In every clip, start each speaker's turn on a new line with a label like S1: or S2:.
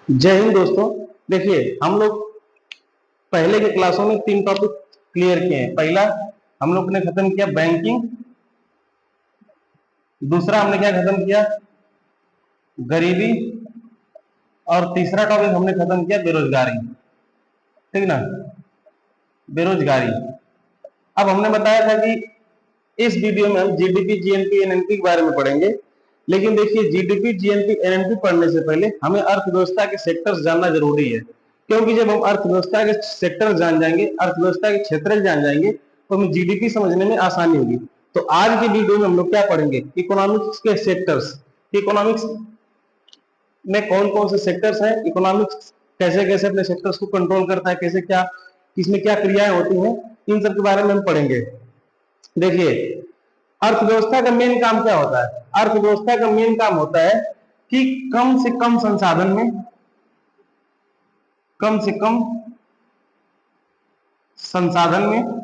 S1: जय हिंद दोस्तों। देखिए, हम लोग पहले के क्लासों में 3 टॉपिक क्लियर किए हैं। पहला हम लोग ने खत्म किया बैंकिंग, दूसरा हमने क्या खत्म किया गरीबी, और तीसरा टॉपिक हमने खत्म किया बेरोजगारी। ठीक ना, बेरोजगारी। अब हमने बताया था कि इस वीडियो में हम जीडीपी, जीएनपी, एनएनपी के बारे में पढ़ेंगे। लेकिन देखिए, जीडीपी, जीएनपी, एनएनपी पढ़ने से पहले हमें अर्थव्यवस्था के सेक्टर्स जानना जरूरी है, क्योंकि जब हम अर्थव्यवस्था के सेक्टर जान जाएंगे, अर्थव्यवस्था के क्षेत्र जान जाएंगे, तो हमें जीडीपी समझने में आसानी होगी। तो आज की वीडियो में हम लोग क्या पढ़ेंगे, इकोनॉमिक्स के सेक्टर्स। इकोनॉमिक्स में कौन कौन से सेक्टर्स हैं, इकोनॉमिक्स कैसे कैसे अपने सेक्टर्स को कंट्रोल करता है, कैसे क्या इसमें क्या क्रियाएं होती हैं, इन सब के बारे में हम पढ़ेंगे। देखिए, अर्थव्यवस्था का मेन काम क्या होता है? अर्थव्यवस्था का मेन काम होता है कि कम से कम संसाधन में, कम से कम संसाधन में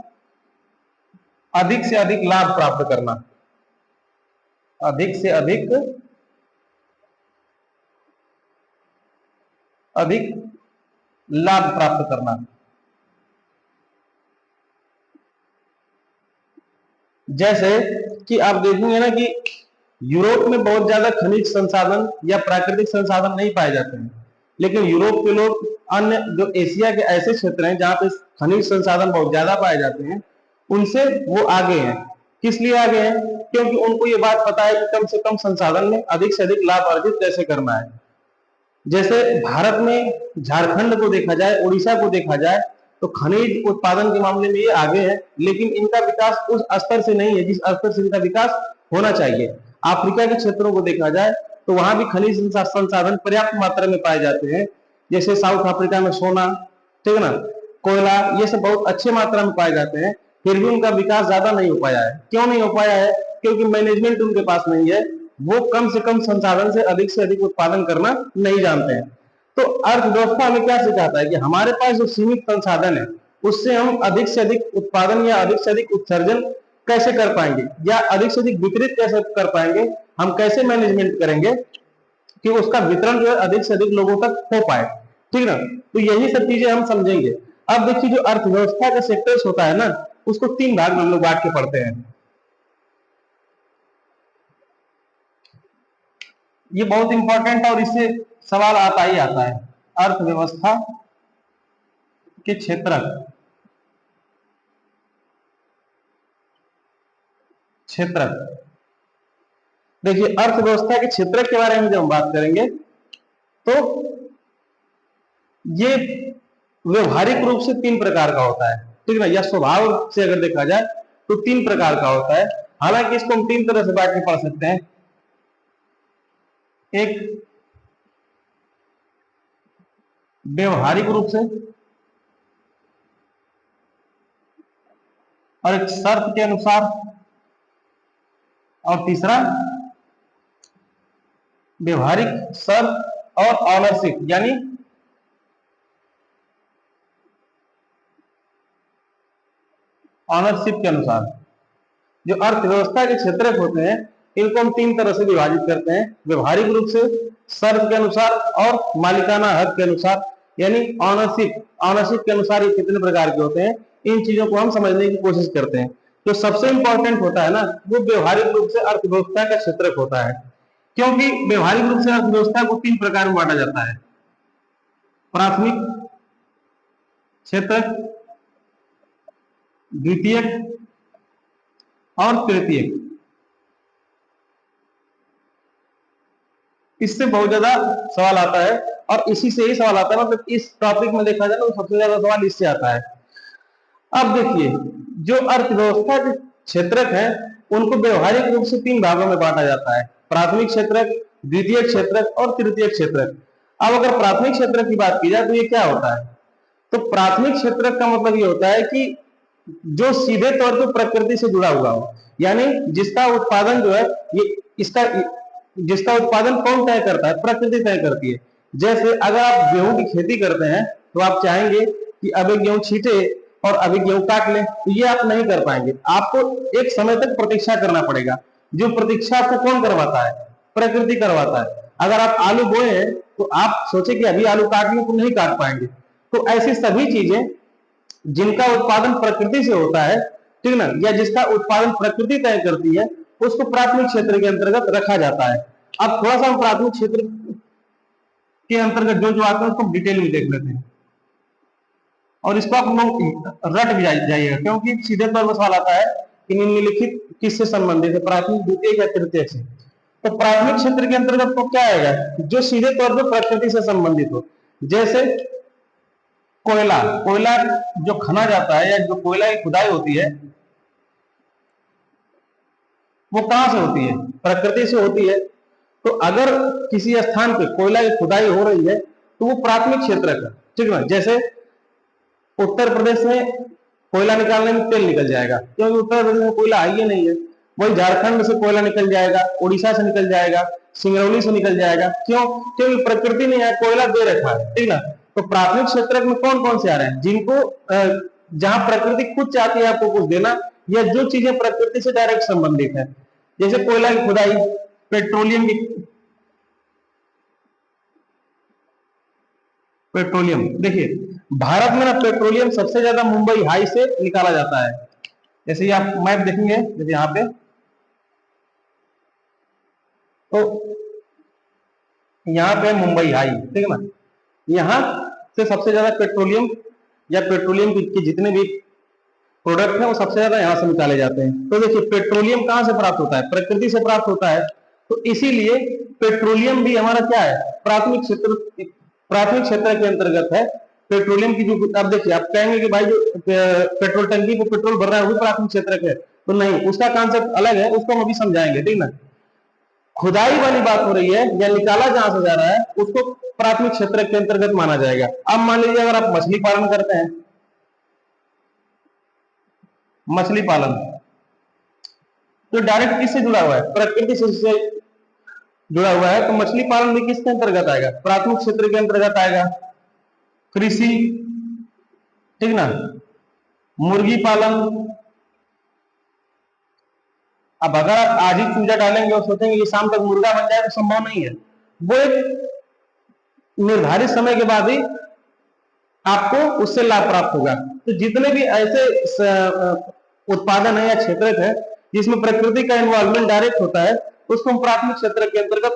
S1: अधिक से अधिक लाभ प्राप्त करना, अधिक से अधिक लाभ प्राप्त करना। जैसे कि आप देखेंगे ना कि यूरोप में बहुत ज्यादा खनिज संसाधन या प्राकृतिक संसाधन नहीं पाए जाते हैं, लेकिन यूरोप के लोग अन्य जो एशिया के ऐसे क्षेत्र हैं जहां पे खनिज संसाधन बहुत ज्यादा पाए जाते हैं, उनसे वो आगे हैं। किस लिए आगे हैं? क्योंकि उनको ये बात पता है कि कम से कम संसाधन में अधिक से अधिक लाभ अर्जित कैसे करना है। जैसे भारत में झारखंड को देखा जाए, उड़ीसा को देखा जाए, तो खनिज उत्पादन के मामले में ये आगे है, लेकिन इनका विकास उस स्तर से नहीं है जिस स्तर से इनका विकास होना चाहिए। अफ्रीका के क्षेत्रों को देखा जाए तो वहां भी खनिज संसाधन पर्याप्त मात्रा में पाए जाते हैं। जैसे साउथ अफ्रीका में सोना, ठीक है ना, कोयला, ये सब बहुत अच्छे मात्रा में पाए जाते हैं, फिर भी उनका विकास ज्यादा नहीं हो पाया है। क्यों नहीं हो पाया है? क्योंकि मैनेजमेंट उनके पास नहीं है, वो कम से कम संसाधन से अधिक उत्पादन करना नहीं जानते हैं। तो अर्थव्यवस्था हमें क्या सिखाता है कि हमारे पास जो सीमित संसाधन है, उससे हम अधिक से अधिक उत्पादन या अधिक से अधिक उत्सर्जन कैसे कर पाएंगे, या अधिक से अधिक वितरित कैसे कर पाएंगे, हम कैसे मैनेजमेंट करेंगे कि उसका वितरण जो है अधिक से अधिक लोगों तक हो पाए। ठीक ना, तो यही सब चीजें हम समझेंगे। अब देखिए, जो अर्थव्यवस्था का सेक्टर्स होता है ना, उसको 3 भाग में हम लोग बांट के पढ़ते हैं। ये बहुत इंपॉर्टेंट और इससे सवाल आता ही आता है। अर्थव्यवस्था के क्षेत्रक, क्षेत्रक। देखिए, अर्थव्यवस्था के क्षेत्रक के बारे में जब हम बात करेंगे तो ये व्यवहारिक रूप से 3 प्रकार का होता है। ठीक ना, या स्वभाव से अगर देखा जाए तो 3 प्रकार का होता है। हालांकि इसको हम 3 तरह से बांट के पढ़ सकते हैं। एक व्यवहारिक रूप से, और एक शर्त के अनुसार, और तीसरा व्यवहारिक शर्त और ऑनरशिप, यानी ऑनरशिप के अनुसार। जो अर्थव्यवस्था के क्षेत्रक होते हैं, इनको हम 3 तरह से विभाजित करते हैं। व्यवहारिक रूप से, शर्त के अनुसार, और मालिकाना हक के अनुसार, यानी ऑनरशिप। ऑनरशिप के अनुसार ये कितने प्रकार के होते हैं, इन चीजों को हम समझने की कोशिश करते हैं। जो सबसे इंपॉर्टेंट होता है ना, वो व्यवहारिक रूप से अर्थव्यवस्था का क्षेत्रक होता है। क्योंकि व्यवहारिक रूप से अर्थव्यवस्था को 3 प्रकार में बांटा जाता है: प्राथमिक क्षेत्रक, द्वितीयक और तृतीयक। इससे बहुत ज्यादा सवाल आता है, और इसी से ही सवाल आता है, मतलब इस टॉपिक में देखा जाए तो सबसे ज्यादा सवाल इससे आता है। अब देखिए, जो अर्थव्यवस्था के क्षेत्रक है, उनको व्यवहारिक रूप से 3 भागों में बांटा जाता है: प्राथमिक क्षेत्रक, द्वितीय क्षेत्रक और तृतीय क्षेत्रक। अब अगर प्राथमिक क्षेत्रक की बात की जाए तो ये क्या होता है? तो प्राथमिक क्षेत्रक का मतलब ये होता है कि जो सीधे तौर पर प्रकृति से जुड़ा हुआ हो, यानी जिसका उत्पादन जो है, ये इसका जिसका उत्पादन कौन तय करता है? प्रकृति तय करती है। जैसे अगर आप गेहूं की खेती करते हैं तो आप चाहेंगे कि अभी गेहूं छीटे और अभी गेहूं काट लें, तो ये आप नहीं कर पाएंगे। आपको एक समय तक प्रतीक्षा करना पड़ेगा। जो प्रतीक्षा आपको कौन करवाता है? प्रकृति करवाता है। अगर आप आलू बोए हैं तो आप सोचे कि अभी आलू काट लें तो नहीं काट पाएंगे। तो ऐसी सभी चीजें जिनका उत्पादन प्रकृति से होता है, ठीक ना, या जिसका उत्पादन प्रकृति तय करती है, उसको प्राथमिक क्षेत्र के अंतर्गत रखा जाता है। अब थोड़ा सा हम प्राथमिक क्षेत्र के अंतर्गत जो जो आते हैं उसको डिटेल में देख लेते हैं, और इसको आप लोग रट भी जाइएगा, क्योंकि सीधे तौर पर सवाल आता है कि निम्नलिखित किससे संबंधित है, प्राथमिक, द्वितीय या तृतीय से। तो प्राथमिक क्षेत्र के अंतर्गत तो क्या आएगा, जो सीधे तौर पर प्रकृति से संबंधित हो। जैसे कोयला, कोयला जो खना जाता है या जो कोयला की खुदाई होती है, वो कहां से होती है, प्रकृति से होती है। तो अगर किसी स्थान पे कोयला की खुदाई हो रही है तो वो प्राथमिक क्षेत्र का, ठीक है। जैसे उत्तर प्रदेश में कोयला निकालने में तेल निकल जाएगा, क्योंकि उत्तर प्रदेश में कोयला है ही नहीं है। वही झारखंड से कोयला निकल जाएगा, उड़ीसा से निकल जाएगा, सिंगरौली से निकल जाएगा। क्यों? क्योंकि प्रकृति ने यहाँ कोयला दे रखा है, ठीक ना। तो प्राथमिक क्षेत्र में कौन कौन से आ रहे हैं, जिनको जहां प्रकृति खुद चाहती है आपको कुछ देना, या जो चीजें प्रकृति से डायरेक्ट संबंधित है। जैसे कोयला की खुदाई, पेट्रोलियम की, पेट्रोलियम देखिए भारत में ना पेट्रोलियम सबसे ज्यादा मुंबई हाई से निकाला जाता है। जैसे ये आप मैप देखेंगे, जैसे यहाँ पे, तो यहाँ पे मुंबई हाई, ठीक है ना, यहाँ से सबसे ज्यादा पेट्रोलियम या पेट्रोलियम के जितने भी प्रोडक्ट हैं वो सबसे ज्यादा यहाँ से निकाले जाते हैं। तो देखिए पेट्रोलियम कहाँ से प्राप्त होता है, प्रकृति से प्राप्त होता है। तो इसीलिए पेट्रोलियम भी हमारा क्या है, प्राथमिक क्षेत्र, प्राथमिक क्षेत्र के अंतर्गत है। पेट्रोलियम की जो, आप देखिए, आप कहेंगे कि भाई जो पेट्रोल टंकी को पेट्रोल भर रहा है वो प्राथमिक क्षेत्र है, तो नहीं, उसका कॉन्सेप्ट अलग है, उसको हम अभी समझाएंगे, ठीक ना। खुदाई वाली बात हो रही है या निकाला जहां से जा रहा है उसको प्राथमिक क्षेत्र के अंतर्गत माना जाएगा। अब मान लीजिए अगर आप मछली पालन करते हैं, मछली पालन तो डायरेक्ट किससे जुड़ा हुआ है, प्रकृति से जुड़ा हुआ है। तो मछली पालन भी किसके अंतर्गत आएगा, प्राथमिक क्षेत्र के अंतर्गत आएगा। कृषि, ठीक ना, मुर्गी पालन। अब अगर आप आज ही चूजा डालेंगे और सोचेंगे कि शाम तक मुर्गा बन जाए तो संभव नहीं है। वो एक निर्धारित समय के बाद ही आपको उससे लाभ प्राप्त होगा। तो जितने भी ऐसे उत्पादन है या क्षेत्र है जिसमें प्रकृति का इन्वॉल्वमेंट डायरेक्ट होता है, उसको हम प्राथमिक क्षेत्र के अंतर्गत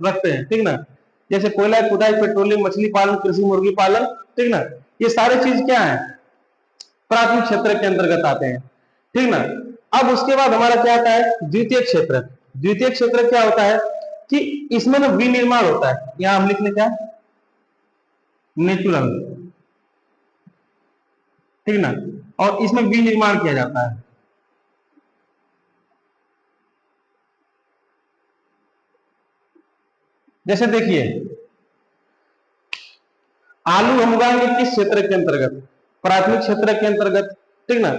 S1: रखते हैं, ठीक ना। जैसे कोयला खुदाई, पेट्रोलियम, मछली पालन, कृषि, मुर्गी पालन, ठीक ना, ये सारे चीज क्या है, प्राथमिक क्षेत्र के अंतर्गत आते हैं, ठीक ना। अब उसके बाद हमारा क्या आता है, द्वितीय क्षेत्र। द्वितीय क्षेत्र क्या होता है कि इसमें ना विनिर्माण होता है। यहां हम लिख लें क्या, नेचुरल, ठीक ना, और इसमें विनिर्माण किया जाता है। जैसे देखिए आलू हम उगाएंगे किस क्षेत्र के अंतर्गत, प्राथमिक क्षेत्र के अंतर्गत, ठीक ना।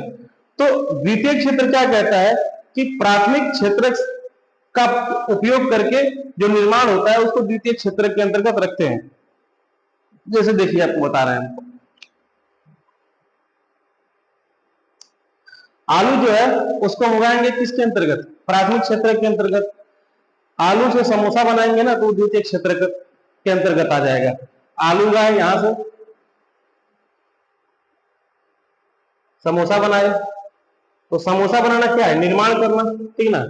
S1: तो द्वितीय क्षेत्र क्या कहता है कि प्राथमिक क्षेत्र का उपयोग करके जो निर्माण होता है उसको द्वितीय क्षेत्र के अंतर्गत रखते हैं। जैसे देखिए आपको बता रहे हैं, आलू जो है उसको उगाएंगे किसके अंतर्गत, प्राथमिक क्षेत्र के अंतर्गत। आलू से समोसा बनाएंगे ना तो द्वितीय क्षेत्र के अंतर्गत आ जाएगा। आलू उगाए यहां से, समोसा बनाए, तो समोसा बनाना क्या है, निर्माण करना, ठीक ना।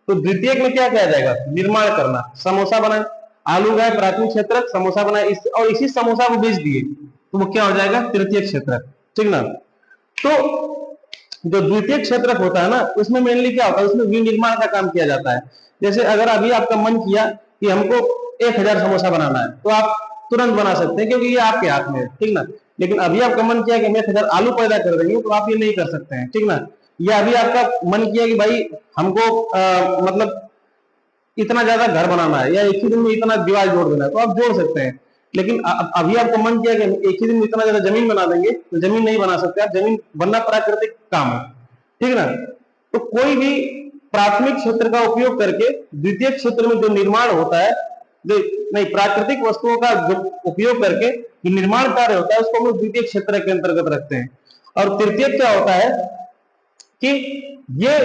S1: तो द्वितीय में क्या किया जाएगा, निर्माण करना। समोसा बनाए, आलू उगाए प्राथमिक क्षेत्र, समोसा बनाए, और इसी समोसा को बेच दिए तो वो क्या हो जाएगा, तृतीय क्षेत्र, ठीक ना। तो जो द्वितीय क्षेत्र होता है ना उसमें मेनली क्या होता है, उसमें विनिर्माण का काम किया जाता है। जैसे अगर अभी आपका मन किया कि हमको 1000 समोसा बनाना है तो आप तुरंत बना सकते हैं, क्योंकि ये आपके हाथ में है, ठीक ना। लेकिन अभी आपका मन किया कि हम 1000 आलू पैदा कर देंगे तो आप ये नहीं कर सकते हैं, ठीक ना। या अभी आपका मन किया कि भाई हमको मतलब इतना ज्यादा घर बनाना है या एक ही दिन में इतना दीवार जोड़ देना है तो आप जोड़ सकते हैं। लेकिन अभी आपको मन किया कि एक ही दिन में इतना ज्यादा जमीन बना देंगे तो जमीन नहीं बना सकते आप, जमीन बनना प्राकृतिक काम है, ठीक ना। तो कोई भी प्राथमिक क्षेत्र का उपयोग करके द्वितीय क्षेत्र में जो निर्माण होता है, जो नहीं प्राकृतिक वस्तुओं का जो उपयोग करके जो निर्माण कार्य होता है उसको हम लोग द्वितीय क्षेत्र के अंतर्गत रखते हैं। और तृतीय क्या होता है कि ये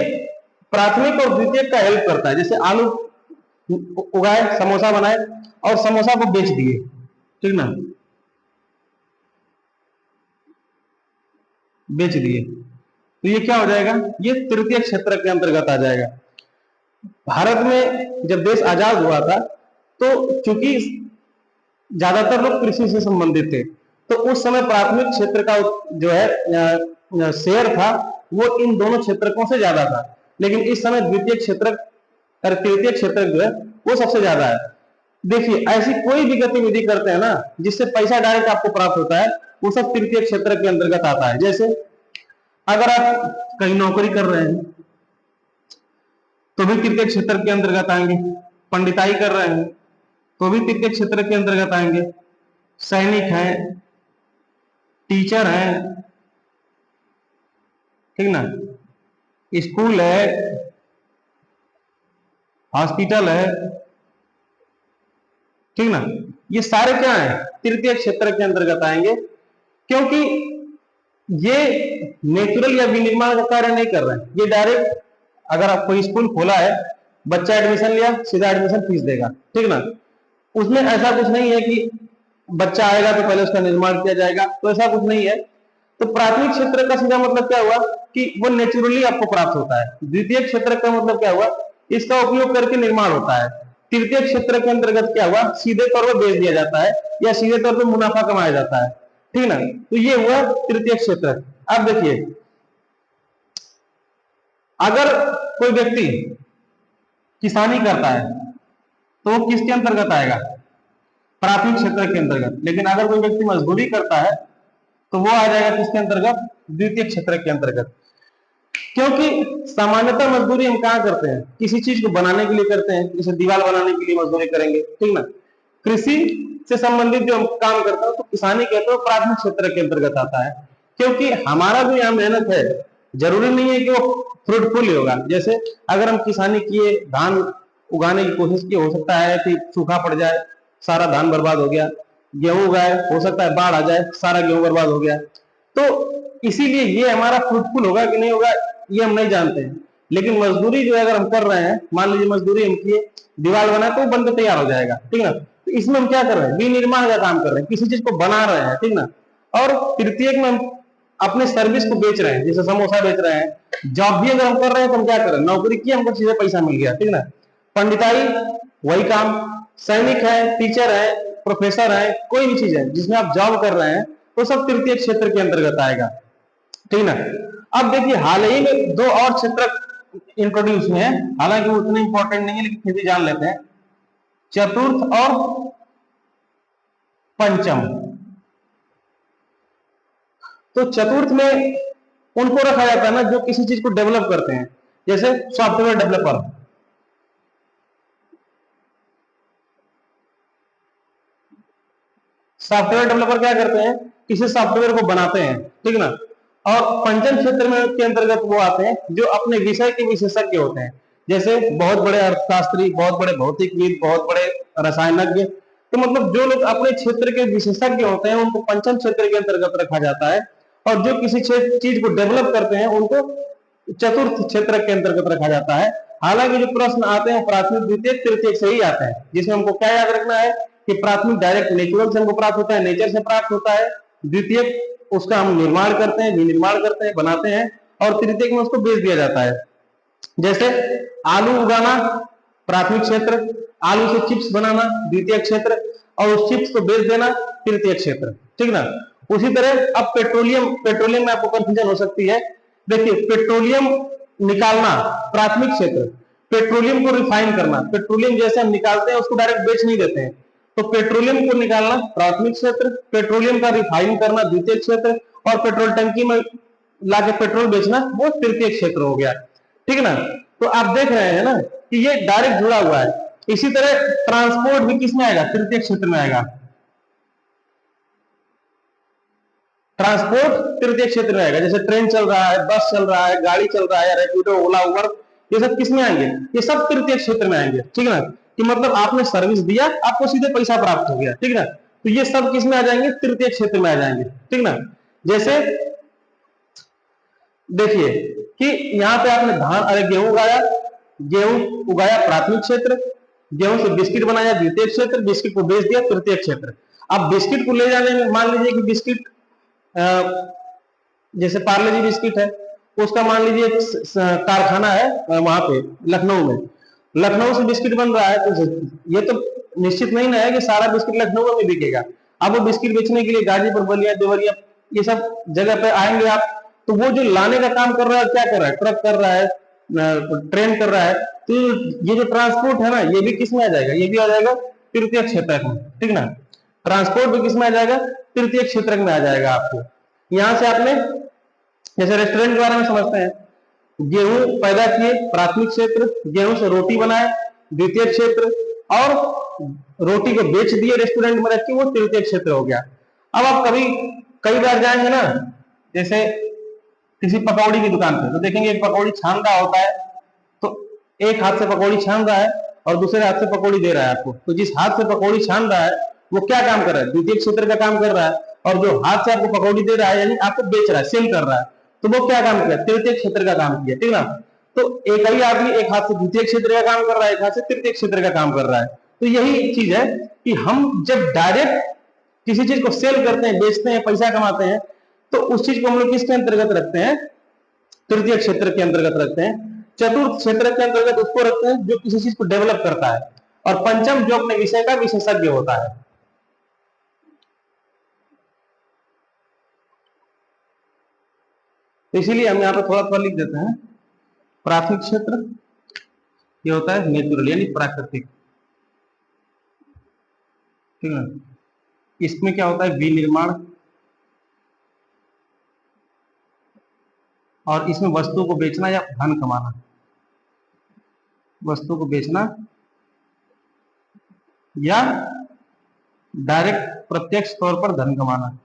S1: प्राथमिक और द्वितीय का हेल्प करता है। जैसे आलू उगाए, समोसा बनाए और समोसा को बेच दिए, ठीक ना, बेच दिए, तो ये क्या हो जाएगा, ये तृतीय क्षेत्र के अंतर्गत आ जाएगा। भारत में जब देश आजाद हुआ था तो चूंकि ज्यादातर लोग कृषि से संबंधित थे, तो उस समय प्राथमिक क्षेत्र का जो है शेयर था वो इन दोनों क्षेत्रकों से ज्यादा था, लेकिन इस समय द्वितीय क्षेत्र और तृतीय क्षेत्र जो है वो सबसे ज्यादा है। देखिए ऐसी कोई भी गतिविधि करते हैं ना जिससे पैसा डायरेक्ट आपको प्राप्त होता है, वो सब तृतीय क्षेत्र के अंतर्गत आता है। जैसे अगर आप कहीं नौकरी कर रहे हैं तो भी तृतीय क्षेत्र के अंतर्गत आएंगे, पंडिताई कर रहे हैं तो भी तृतीय क्षेत्र के अंतर्गत आएंगे, सैनिक हैं, टीचर हैं, ठीक ना, स्कूल है, हॉस्पिटल है, ठीक ना, ये सारे क्या है, तृतीय क्षेत्र के अंतर्गत आएंगे, क्योंकि ये नेचुरल या विनिर्माण का कार्य नहीं कर रहे हैं, ये डायरेक्ट अगर आप कोई स्कूल खोला है, बच्चा एडमिशन लिया, सीधा एडमिशन फीस देगा, ठीक ना, उसमें ऐसा कुछ नहीं है कि बच्चा आएगा तो पहले उसका निर्माण किया जाएगा, तो ऐसा कुछ नहीं है। तो प्राथमिक क्षेत्र का सीधा मतलब क्या हुआ कि वो नेचुरली आपको प्राप्त होता है। द्वितीय क्षेत्र का मतलब क्या हुआ, इसका उपयोग करके निर्माण होता है। तृतीय क्षेत्र के अंतर्गत क्या हुआ, सीधे तौर पर बेच दिया जाता है या सीधे तौर पर मुनाफा कमाया जाता है, ठीक ना, तो ये हुआ तृतीय क्षेत्र। अब देखिए अगर कोई व्यक्ति किसानी करता है तो वो किसके अंतर्गत आएगा, प्राथमिक क्षेत्र के अंतर्गत। लेकिन अगर कोई व्यक्ति मजदूरी करता है तो वो आ जाएगा किसके अंतर्गत, द्वितीय क्षेत्र के अंतर्गत। क्योंकि सामान्यतः मजदूरी हम कहाँ करते हैं, किसी चीज को बनाने के लिए करते हैं, जैसे दीवार बनाने के लिए मजदूरी करेंगे, ठीक ना। कृषि से संबंधित जो हम काम करते हैं तो किसानी कहते हैं प्राथमिक क्षेत्र के अंतर्गत आता है, क्योंकि हमारा जो यहाँ मेहनत है जरूरी नहीं है कि वो फ्रूटफुल ही होगा। जैसे अगर हम किसानी किए, धान उगाने की कोशिश की, हो सकता है कि सूखा पड़ जाए, सारा धान बर्बाद हो गया, गेहूं उगाए, हो सकता है बाढ़ आ जाए, सारा गेहूं बर्बाद हो गया, तो इसीलिए ये हमारा फ्रूटफुल होगा कि नहीं होगा ये हम नहीं जानते हैं। लेकिन मजदूरी जो है अगर हम कर रहे हैं, मान लीजिए मजदूरी हम किए, दीवार बनाए तो बन के तैयार हो जाएगा, ठीक ना, तो इसमें हम क्या कर रहे हैं, विनिर्माण का काम कर रहे हैं, किसी चीज को बना रहे हैं, ठीक ना। और तृतीयक में हम अपने सर्विस को बेच रहे हैं, जैसे समोसा बेच रहे हैं। जॉब भी अगर हम कर रहे हैं तो हम क्या कर रहे हैं, नौकरी की, हमको सीधे पैसा मिल गया, ठीक ना। पंडिताई वही काम, सैनिक है, टीचर है, प्रोफेसर है, कोई भी चीज है जिसमें आप जॉब कर रहे हैं तो सब तृतीय क्षेत्र के अंतर्गत आएगा, ठीक ना। अब देखिए हाल ही में दो और क्षेत्र इंट्रोड्यूस हुए हैं, हालांकि वो उतने इंपॉर्टेंट नहीं है लेकिन फिर भी जान लेते हैं, चतुर्थ और पंचम। तो चतुर्थ में उनको रखा जाता है ना जो किसी चीज को डेवलप करते हैं, जैसे सॉफ्टवेयर डेवलपर। सॉफ्टवेयर डेवलपर क्या करते हैं, किसी सॉफ्टवेयर को बनाते हैं, ठीक ना। और पंचम क्षेत्र में के अंतर्गत वो आते हैं जो अपने विषय के विशेषज्ञ होते हैं, जैसे बहुत बड़े अर्थशास्त्री, बहुत बड़े भौतिकविद, बहुत बड़े रसायनज्ञ। तो मतलब जो लोग अपने क्षेत्र के विशेषज्ञ होते हैं उनको पंचम क्षेत्र के अंतर्गत रखा जाता है, और जो किसी चीज को डेवलप करते हैं उनको चतुर्थ क्षेत्र के अंतर्गत रखा जाता है। हालांकि जो प्रश्न आते हैं प्राथमिक, द्वितीय, तृतीय से ही आते हैं, जिसमें हमको क्या याद रखना है कि प्राथमिक डायरेक्ट नेचुरल से हमको प्राप्त होता है, नेचर से प्राप्त होता है। द्वितीय उसका हम निर्माण करते हैं, विनिर्माण करते हैं, बनाते हैं, और तृतीय में उसको बेच दिया जाता है। जैसे आलू उगाना प्राथमिक क्षेत्र, आलू से चिप्स बनाना द्वितीय क्षेत्र, और उस चिप्स को बेच देना तृतीय क्षेत्र, ठीक ना। उसी तरह अब पेट्रोलियम, पेट्रोलियम में आपको कंफ्यूजन हो सकती है। देखिए पेट्रोलियम निकालना प्राथमिक क्षेत्र, पेट्रोलियम को रिफाइन करना, पेट्रोलियम जैसे हम निकालते हैं उसको डायरेक्ट बेच नहीं देते हैं, तो पेट्रोलियम को निकालना प्राथमिक क्षेत्र, पेट्रोलियम का रिफाइन करना द्वितीय क्षेत्र, और पेट्रोल टंकी में लाके पेट्रोल बेचना वो तृतीय क्षेत्र हो गया, ठीक ना। तो आप देख रहे हैं ना कि ये डायरेक्ट जुड़ा हुआ है। इसी तरह ट्रांसपोर्ट भी किसमें आएगा, तृतीय क्षेत्र में आएगा। ट्रांसपोर्ट तृतीय क्षेत्र में आएगा, जैसे ट्रेन चल रहा है, बस चल रहा है, गाड़ी चल रहा है, रैपिडो, ओला, उबर, ये सब किसमें आएंगे, ये सब तृतीय क्षेत्र में आएंगे, ठीक ना। कि मतलब आपने सर्विस दिया, आपको सीधे पैसा प्राप्त हो गया, ठीक ना, तो ये सब किसमें आ जाएंगे, तृतीय क्षेत्र में आ जाएंगे, ठीक ना। जैसे देखिए कि यहाँ पे आपने धान, अरे गेहूं उगाया, गेहूं उगाया प्राथमिक क्षेत्र, गेहूं से बिस्किट बनाया द्वितीय क्षेत्र, बिस्किट को बेच दिया तृतीय क्षेत्र। अब बिस्किट को ले जाने में मान लीजिए कि बिस्किट जैसे पार्ले जी बिस्किट है, उसका मान लीजिए कारखाना है वहां पे लखनऊ में, लखनऊ से बिस्किट बन रहा है, तो ये तो निश्चित नहीं ना है कि सारा बिस्किट लखनऊ में बिकेगा। अब वो बिस्किट बेचने के लिए गाजीपुर, बलिया, देवरिया, ये सब जगह पे आएंगे आप, तो वो जो लाने का काम कर रहा है क्या कर रहा है, ट्रक कर रहा है, ट्रेन कर रहा है, तो ये जो ट्रांसपोर्ट है ना, ये भी किस में आ जाएगा, ये भी आ जाएगा तृतीय क्षेत्र में, ठीक ना। ट्रांसपोर्ट भी किस में आ जाएगा, तृतीय क्षेत्र में आ जाएगा। आपको यहां से आपने जैसे रेस्टोरेंट के बारे में समझते हैं, गेहूं पैदा किए प्राथमिक क्षेत्र, गेहूं से रोटी बनाए द्वितीय क्षेत्र, और रोटी को बेच दिए रेस्टोरेंट में रख के, वो तृतीय क्षेत्र हो गया। अब आप कई बार जाएंगे ना, जैसे किसी पकौड़ी की दुकान पे, तो देखेंगे एक पकौड़ी छान रहा होता है, तो एक हाथ से पकौड़ी छान रहा है और दूसरे हाथ से पकौड़ी दे रहा है आपको। तो जिस हाथ से पकौड़ी छान रहा है वो क्या काम कर रहा है, द्वितीय क्षेत्र का काम कर रहा है, और जो हाथ से आपको पकौड़ी दे रहा है यानी आपको बेच रहा है, सेल कर रहा है, तो वो क्या काम किया, तृतीय क्षेत्र का काम किया, ठीक ना। तो एक ही आदमी एक हाथ से द्वितीय क्षेत्र का काम कर रहा है, एक हाथ से तृतीय क्षेत्र का काम कर रहा है। तो यही चीज है कि हम जब डायरेक्ट किसी चीज को सेल करते हैं, बेचते हैं, पैसा कमाते हैं, तो उस चीज को हम लोग किसके अंतर्गत रखते हैं, तृतीय क्षेत्र के अंतर्गत रखते हैं। चतुर्थ क्षेत्र के अंतर्गत उसको रखते हैं जो किसी चीज को डेवलप करता है, और पंचम जो अपने विषय का विशेषज्ञ होता है। तो इसीलिए हम यहाँ पे थोड़ा थोड़ा लिख देते हैं, प्राथमिक क्षेत्र ये होता है नेचुरल यानी प्राकृतिक, ठीक है। इसमें क्या होता है, विनिर्माण, और इसमें वस्तु को बेचना या धन कमाना, वस्तु को बेचना या डायरेक्ट प्रत्यक्ष तौर पर धन कमाना।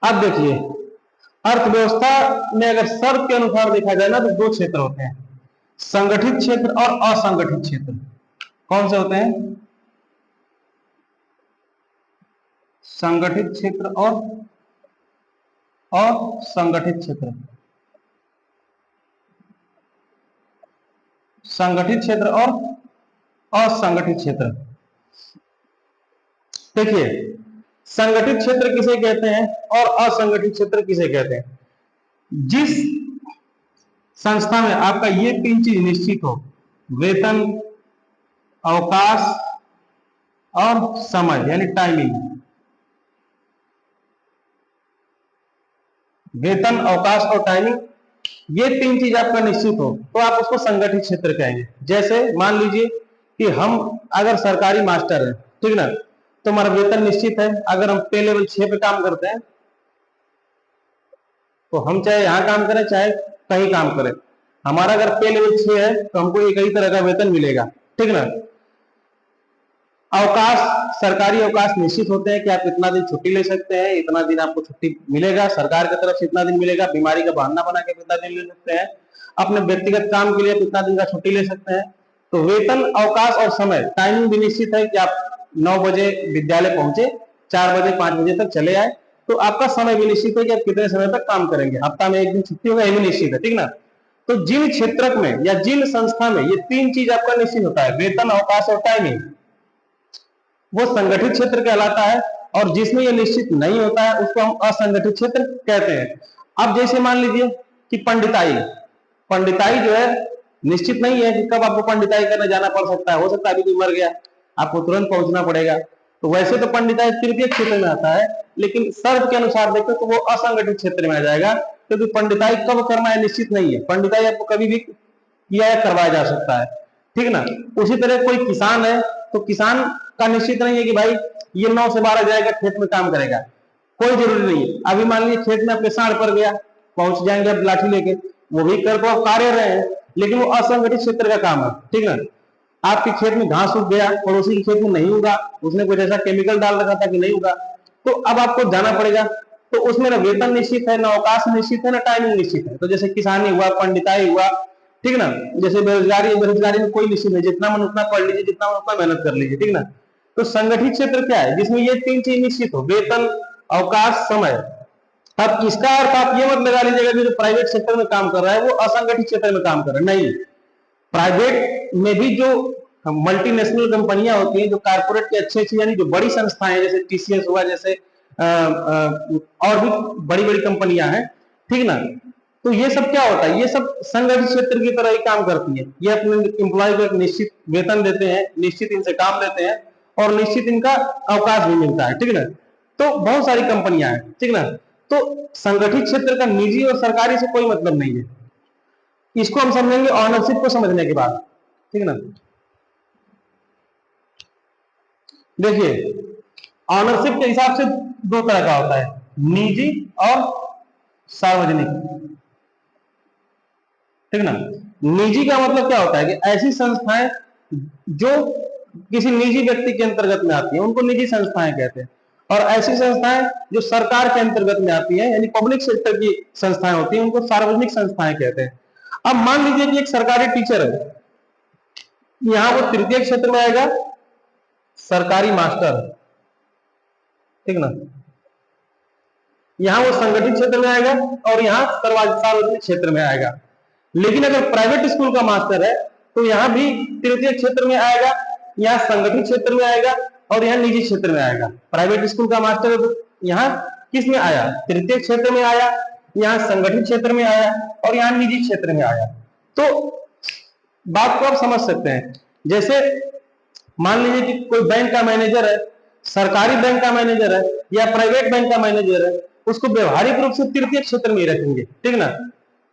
S1: अब देखिए अर्थव्यवस्था में अगर शर्त के अनुसार देखा जाए ना, तो दो क्षेत्र होते हैं, संगठित क्षेत्र और असंगठित क्षेत्र। कौन से होते हैं, संगठित क्षेत्र और असंगठित क्षेत्र। संगठित क्षेत्र और असंगठित क्षेत्र। देखिए संगठित क्षेत्र किसे कहते हैं और असंगठित क्षेत्र किसे कहते हैं, जिस संस्था में आपका ये तीन चीज निश्चित हो, वेतन, अवकाश और समय यानी टाइमिंग, वेतन, अवकाश और टाइमिंग, ये तीन चीज आपका निश्चित हो तो आप उसको संगठित क्षेत्र कहेंगे। जैसे मान लीजिए कि हम अगर सरकारी मास्टर है, ठीक ना, तो हमारा वेतन निश्चित है। अगर हम पे लेवल 6 पे काम करते हैं तो हम चाहे यहां काम करें चाहे कहीं काम करें, हमारा अगर पे लेवल 6 है तो हमको एक ही तरह का वेतन मिलेगा, ठीक ना। अवकाश, सरकारी अवकाश निश्चित होते हैं कि आप इतना दिन छुट्टी ले सकते हैं, इतना दिन आपको छुट्टी मिलेगा, सरकार की तरफ से इतना दिन मिलेगा, बीमारी का बहाना बना के कितना दिन ले सकते हैं, अपने व्यक्तिगत काम के लिए कितना दिन का छुट्टी ले सकते हैं। तो वेतन, अवकाश और समय, टाइमिंग भी निश्चित है कि आप 9 बजे विद्यालय पहुंचे, 4 बजे 5 बजे तक चले आए, तो आपका समय भी निश्चित है कि आप कितने समय तक काम करेंगे, हफ्ता में एक दिन छुट्टी होगा, ये भी निश्चित है, ठीक ना। तो जिन क्षेत्र में या जिन संस्था में ये तीन चीज आपका निश्चित होता है, वेतन, अवकाश और टाइमिंग, वो संगठित क्षेत्र कहलाता है। और जिसमें ये निश्चित नहीं होता है उसको हम असंगठित क्षेत्र कहते हैं। अब जैसे मान लीजिए कि पंडिताई, पंडिताई जो है निश्चित नहीं है कि कब आपको पंडिताई करने जाना पड़ सकता है, हो सकता है अभी कोई मर गया, आपको तुरंत पहुंचना पड़ेगा, तो वैसे तो पंडिताई तृतीय क्षेत्र में आता है, लेकिन शर्त के अनुसार देखें तो वो असंगठित क्षेत्र में आ जाएगा, क्योंकि पंडिताई कब करना है निश्चित नहीं है, पंडिताई आपको कभी भी किया या करवाया जा सकता है, ठीक ना। उसी तरह कोई किसान है तो किसान का निश्चित नहीं है कि भाई ये 9 से 12 जाएगा खेत में काम करेगा, कोई जरूरी नहीं है। अभी मान लीजिए खेत में आपके सांड पर गया, पहुंच जाएंगे आप लाठी लेके, वो भी कर तो आप कार्य रहे हैं, लेकिन वो असंगठित क्षेत्र का काम है, ठीक ना। आपके खेत में घास उग गया, पड़ोसी के खेत में नहीं उगा, उसने कुछ ऐसा केमिकल डाल रखा था कि नहीं उगा, तो अब आपको जाना पड़ेगा। तो उसमें ना वेतन निश्चित है, ना अवकाश निश्चित है, ना टाइमिंग निश्चित है। तो जैसे किसानी हुआ, पंडिताई हुआ, ठीक ना। जैसे बेरोजगारी, बेरोजगारी में कोई निश्चित नहीं, जितना मन उतना पढ़ लीजिए, जितना मन उतना मेहनत कर लीजिए, ठीक ना। तो संगठित क्षेत्र क्या है? जिसमें ये तीन चीज निश्चित हो, वेतन, अवकाश, समय। अब इसका अर्थ आप ये मत लगा लीजिएगा कि जो प्राइवेट सेक्टर में काम कर रहा है वो असंगठित क्षेत्र में काम कर रहा है, नहीं। प्राइवेट में भी जो मल्टीनेशनल कंपनियां होती हैं, जो कारपोरेट के अच्छे अच्छे यानी जो बड़ी संस्थाएं जैसे टीसीएस हुआ, जैसे और भी बड़ी बड़ी कंपनियां हैं, ठीक ना। तो ये सब क्या होता है? ये सब संगठित क्षेत्र की तरह ही काम करती है। ये अपने एम्प्लॉय को एक निश्चित वेतन देते हैं, निश्चित इनसे काम लेते हैं और निश्चित इनका अवकाश भी मिलता है, ठीक ना। तो बहुत सारी कंपनियां हैं, ठीक ना। तो संगठित क्षेत्र का निजी और सरकारी से कोई मतलब नहीं है। इसको हम समझेंगे ऑनरशिप को समझने के बाद, ठीक ना। देखिए, ऑनरशिप के हिसाब से दो तरह का होता है, निजी और सार्वजनिक, ठीक ना। निजी का मतलब क्या होता है कि ऐसी संस्थाएं जो किसी निजी व्यक्ति के अंतर्गत में आती हैं उनको निजी संस्थाएं कहते हैं, और ऐसी संस्थाएं जो सरकार के अंतर्गत में आती हैं यानी पब्लिक सेक्टर की संस्थाएं होती हैं उनको सार्वजनिक संस्थाएं कहते हैं। अब मान लीजिए कि एक सरकारी टीचर है, यहां वो तृतीय क्षेत्र में आएगा, सरकारी मास्टर, ठीक ना। यहां वो संगठित क्षेत्र में आएगा और यहां सार्वजनिक क्षेत्र में आएगा। लेकिन अगर प्राइवेट स्कूल का मास्टर है तो यहां भी तृतीय क्षेत्र में आएगा, यहां संगठित क्षेत्र में आएगा और यहां निजी क्षेत्र में आएगा। प्राइवेट स्कूल का मास्टर है तो यहां किस में आया? तृतीय क्षेत्र में आया, यहां संगठित क्षेत्र में आया और यहां निजी क्षेत्र में आया। तो बात को आप समझ सकते हैं। जैसे मान लीजिए कि कोई बैंक का मैनेजर है, सरकारी बैंक का मैनेजर है या प्राइवेट बैंक का मैनेजर है, उसको व्यवहारिक रूप से तृतीय क्षेत्र में ही रखेंगे, ठीक ना।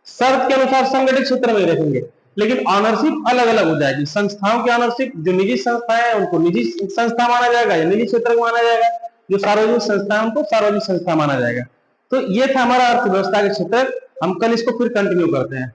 S1: शर्त के अनुसार संगठित क्षेत्र में ही रखेंगे, लेकिन ऑनरशिप अलग अलग हो जाएगी। संस्थाओं की ऑनरशिप, जो निजी संस्थाएं हैं उनको निजी संस्था माना जाएगा या निजी क्षेत्र को माना जाएगा, जो सार्वजनिक संस्था है उनको सार्वजनिक संस्था माना जाएगा। तो ये था हमारा अर्थव्यवस्था के क्षेत्र। हम कल इसको फिर कंटिन्यू करते हैं।